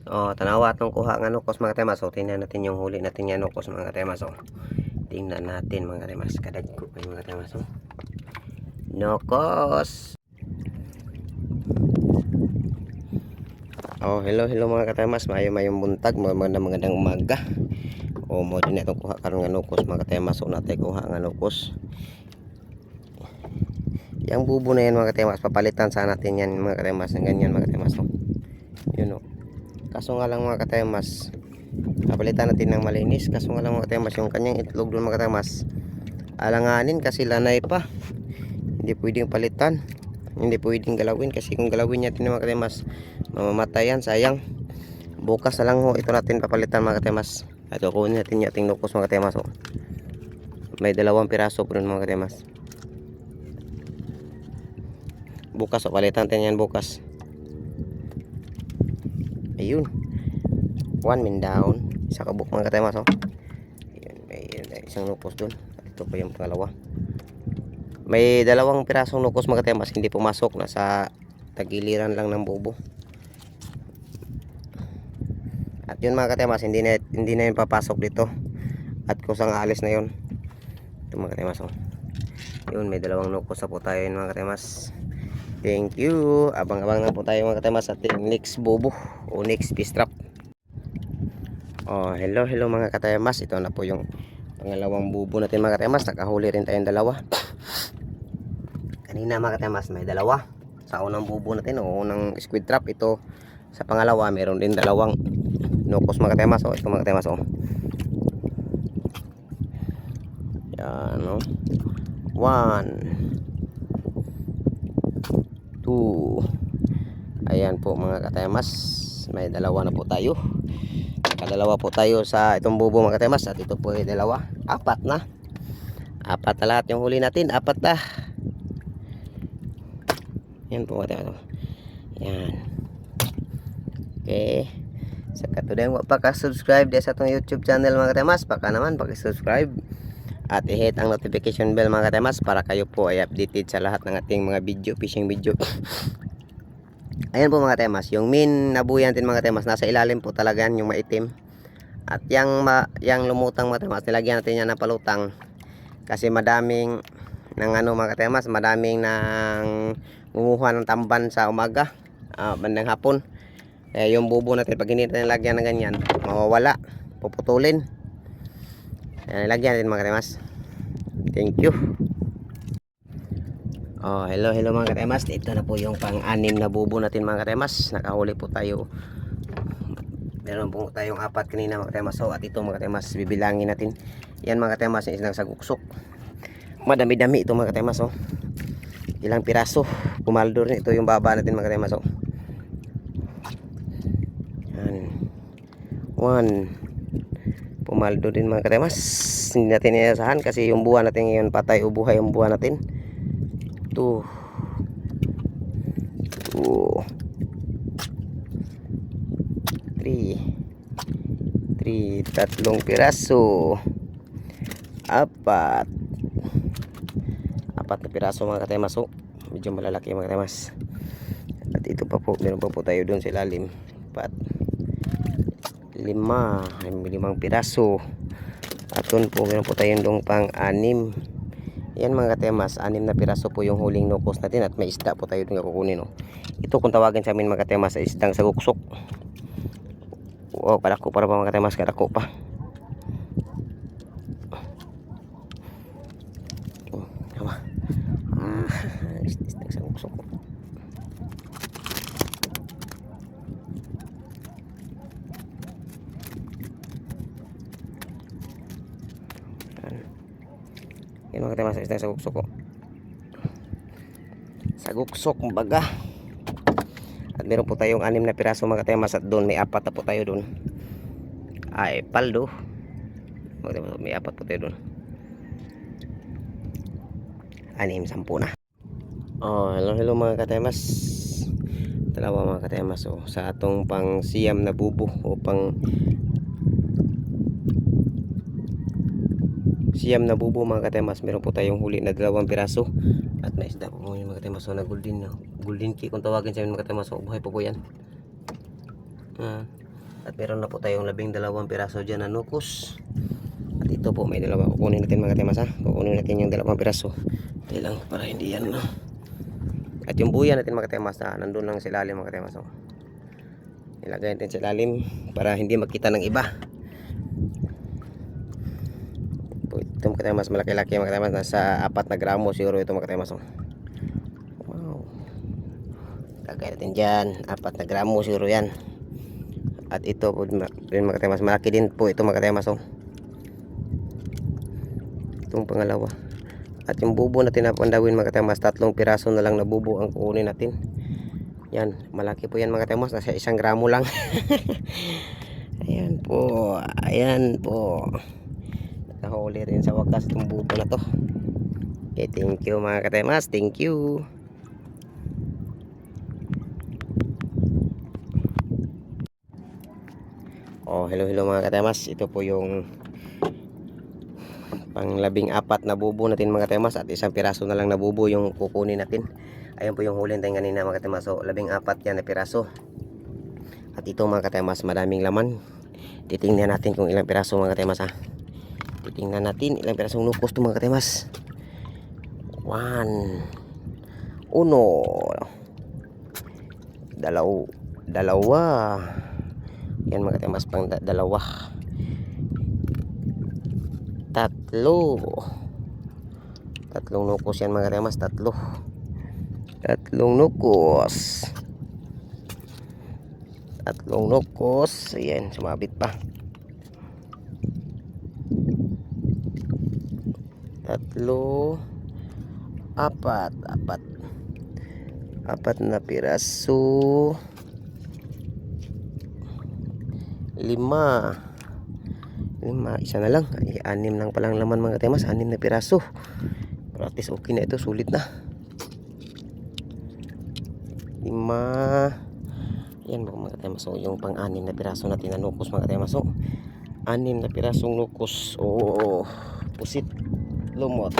Tanawa atong kuha nga nukos mga temas. So tingnan natin yung huli natin yan nukos mga temas. So tingnan natin mga temas. Kadagko kayo mga temas. So nukos. Hello mga katemas. Mayong buntag, magandang umaga. Mo din itong kuha karon nga nukos mga katemas. So natay kuha nga nukos. Yang bubo na yan mga katemas, papalitan sa natin yan mga katemas. Ng ganyan mga katemas. So yun o. Kaso nga lang mga katemas, papalitan natin ng malinis. Kaso nga lang mga katemas, yung kanyang itlog doon mga katemas, alanganin kasi lanay pa. Hindi pwedeng palitan, hindi pwedeng galawin, kasi kung galawin natin mga katemas, mamamatayan, sayang. Bukas na lang ho ito natin papalitan mga katemas. At kukunin natin yung ating nukos mga katemas. May 2 piraso po doon mga katemas. Bukas palitan natin yan bukas. Ayun, 1 min down, isa kabuk mga katemas. Ayun, may isang nukos doon. Ito pa yung pangalawa. May 2 pirasong nukos mga katemas, hindi pumasok, nasa tagiliran lang ng bubo. At yun mga katemas, hindi na yun papasok dito. At kusang alis na yun. Ito mga katemas. Yun, may 2 nukos na po tayo yun mga katemas. Thank you. Abang-abang na po tayo mga katemas at next bubo o next fish trap. Hello mga katemas. Ito na po yung pangalawang bubo natin mga katemas. Nakahuli rin tayong 2. Kanina mga katemas may 2 sa unang bubo natin o unang squid trap. Ito sa pangalawa meron din 2 nukos mga katemas. Ito mga katemas. Yan 1 2. Ayan po mga katemas, may 2 na po tayo. Nakadalawa po tayo sa itong bubo mga katemas. At ito po ay 2, 4 na. 4 na lahat yung huli natin, 4 na. Yan po mga katemas. Yan. Okay. Sa katudang pa ka-subscribe sa itong YouTube channel mga katemas, baka naman paki-subscribe at i-hit ang notification bell mga katemas para kayo po ay updated sa lahat ng ating mga video, fishing video. Ayan po mga katemas, yung min nabuyan natin mga katemas, nasa ilalim po talaga yan, yung maitim. At yang lumutang mga katemas, nilagyan natin yan ng palutang kasi madaming ng mga katemas, madaming nang nguha ng tamban sa umaga, bandang hapon. Kaya yung bubo natin pag hindi natin nilagyan ng ganyan, mawawala, puputulin. Lagyan natin mga katemas. Thank you. Hello mga katemas. Ito na po yung pang-6 na bubo natin mga katemas. Nakahuli po tayo. Meron po tayong 4 kanina mga katemas. At ito mga katemas, bibilangin natin. Yan mga katemas, isang saguksok. Madami-dami ito mga katemas. Ilang piraso. Pumaldor ito yung baba natin mga katemas. Yan. 1. Pumaldo din mga katemas. Hindi natin inasahan kasi yung buwan natin ngayon patay o buhay yung buwan natin. 2 3 tatlong piraso. 4 na piraso mga katemas. Medyo malalaki mga katemas. At ito pa po, meron pa po tayo doon sa ilalim. 5 piraso. At doon po meron po tayong dong pang-6. Yan mga katemas, 6 na piraso po yung huling nukos natin. At may isda po tayo doon na kukunin. Ito kung tawagin sa amin mga katemas, isdang saguksok. Kadako para pa mga katemas, kadako pa. Isdang saguksok. Yan mga katemas, isang saguksok. Saguksok baga. At meron po tayong 6 na piraso mga katemas. At doon may 4 na po tayo doon. Ay paldo. May 4 po tayo doon. 6, 10 na. Hello mga katemas. 2 mga katemas. Sa atong pang siyam na bubo o pang siyam na bubo mga katemas, meron po tayong huli na 2 piraso. At may isda po mga katemas na golden key kung tawagin sa amin mga katemas. Buhay po po yan. At meron na po tayong 12 piraso dyan na nukos. At ito po may dalawa. Kukunin natin mga temas ha. Kukunin natin yung 2 piraso. Ito lang para hindi yan no. At yung buya natin mga temas na nandun lang sa ilalim mga temas. Oh. Ilagay natin sa ilalim para hindi makita ng iba. Ito mga temas malaki-laki mga temas. Nasa 4 na gramo siguro ito mga temas. Oh. Wow. Lagay natin dyan. 4 na gramo siguro yan. At ito po mga temas. Malaki din po ito mga temas. Oh. Itong pangalawa. At yung bubo natin na pandawin mga temas. 3 piraso na lang na bubo ang kukunin natin. Yan, malaki po yan mga temas, nasa 1 gramo lang. Ayan po, ayan po. Nakahuli rin sa wakas itong bubo na to. Okay, thank you mga katemas, thank you. Oh, hello mga katemas, ito po yung pang 14 na bubo natin mga temas. At 1 piraso na lang na bubo yung kukunin natin. Ayan po yung huli natin kanina mga katemas. So 14 yan na piraso. At ito mga katemas, madaming laman. Titingnan natin kung ilang piraso mga katemas ha. Titingnan natin ilang pirasong nukos to mga katemas. 1 1 2 yan mga katemas, pang 2 3 tatlong nukos yan mga katemas. Tatlong nukos. Ayan, sumabit pa. 3 4 na piraso. 5 isa na lang. Ay, 6 lang palang laman mga temas. 6 na piraso. Pero at least okay na ito. Sulit na. 5. Yan mga temas. So, yung pang 6 na piraso natin na nukos mga temas. So, 6 na pirasong nukos. Oo. Pusit. Lumot.